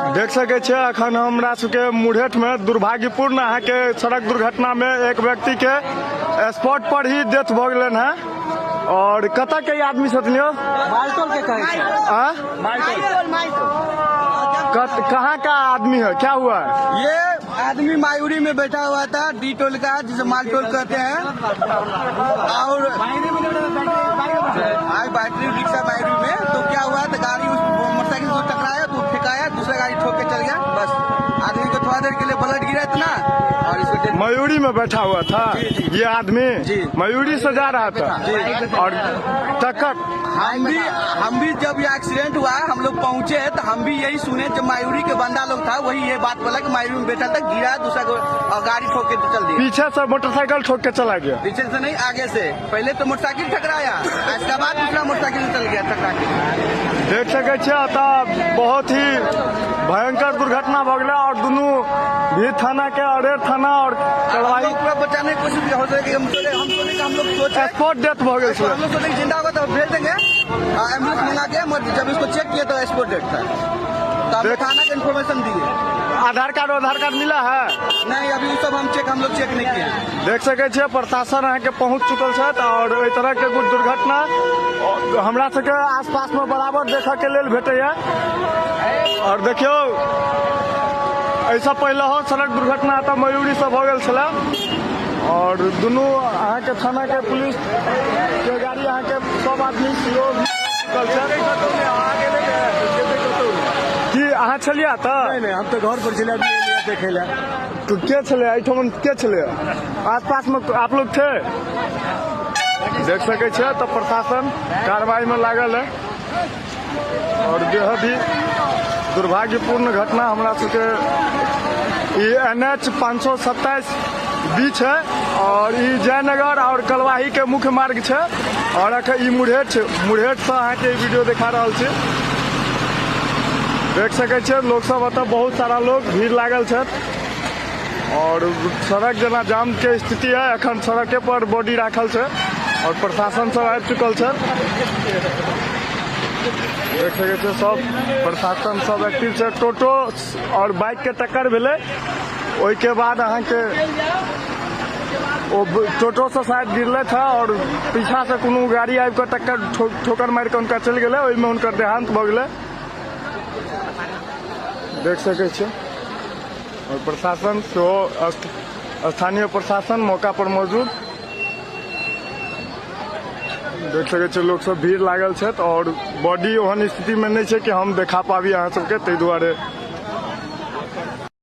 देख सके छे अखन हमरा सबके मुढ़ेठ में दुर्भाग्यपूर्ण अहाँ के सड़क दुर्घटना में एक व्यक्ति के स्पॉट पर ही डेथ भ गेलन है। और कत के आदमी छथिन यो? मालटोल के कहे छे। कहाँ का आदमी है, क्या हुआ है? ये आदमी मायूरी में बैठा हुआ था, डी टोल का, जिसे मालटोल कहते हैं। और बैटरी रिक्शा मायूरी में तो क्या हुआ था, गाड़ी उस मोटरसाइकिल को टकराया तो फेंकाया, दूसरा गाड़ी ठोक के चल गया। बस आदमी को थोड़ा देर के लिए ब्लड गिरा इतना और इसको मयूरी में बैठा हुआ था। ये आदमी मयूरी से जा रहा था और टक्कर। हम भी जब ये एक्सीडेंट हुआ हम लोग पहुंचे तो हम भी यही सुने, जब मायूरी के बंदा लोग था वही ये बात बोला कि मायूरी में बैठा था, गिरा, दूसरा को गाड़ी ठोक के चल दिया। पीछे से मोटरसाइकिल ठोक के चला गया? पीछे से नहीं, आगे से। पहले तो मोटरसाइकिल टकराया, इसके बाद दूसरा मोटरसाइकिल चल गया टकरा के। देख सके छे बहुत ही भयंकर दुर्घटना भ गया और दोनों भी थाना के अरेर थाना और कलवाही बचाने की कोशिश हो रही है। हम लोग सोचे स्पॉट डेथ भ गया। हम लोग सोचे जिंदा होगा तो भेज देंगे एम्बुलेंस मंगा के। जब इसको चेक किया तो स्पॉट डेथ था, तो हमने थाना को इन्फॉर्मेशन दिए। आधार कार्ड मिला है? नहीं, अभी सब हम लोग चेक नहीं किए। देख सके छे प्रशासन अहाँ के पहुंच चुकल है और इस तरह के कुछ दुर्घटना हमरा सबके आसपास में बराबर देखे के लेल भेटैया। और देखियो ऐसा पहले हो सड़क दुर्घटना तो मयूरी से भ गेल छला और दोनों अहाँ के थाना के पुलिस के गाड़ी अहाँ के सब आदमी कि अहाँ छलिया त? नहीं, हम तो घर पर चले देखे ला। तो के छले एठमन, के छले आसपास में आप लोग थे? देख सके छे तो प्रशासन कार्रवाई में लागल है और बेहद ही दुर्भाग्यपूर्ण घटना हमरा सबके NH 527 बीच है और ई जयनगर और कलवाही के मुख्य मार्ग है। और ई मुढ़ेठ से अहाँ के वीडियो दिखा रहा छे। देख सके छे लोग सब अतः बहुत सारा लोग भीड़ लागल है और सड़क जना जाम के स्थिति है। अखन सड़के पर बॉडी राखल है और प्रशासन सब आबि चुकल है। देख सके छे सब प्रशासन सब एक्टिव है। टोटो और बाइक के टक्कर भेले, ओई के बाद अहाँ के टोटो से शायद गिरले था और पीछा से कोनो गाड़ी आबि के टक्कर ठोकर मार के उनका चल गए, ओई में उनकर देहांत भ गेले। देख सके छे और प्रशासन स्थानीय प्रशासन मौका पर मौजूद। देख सके छे लोग सब भीड़ लागल है और बॉडी ओहन स्थिति में नहीं है कि हम देखा पाबी अहाँ सबके, ताहि दुआरे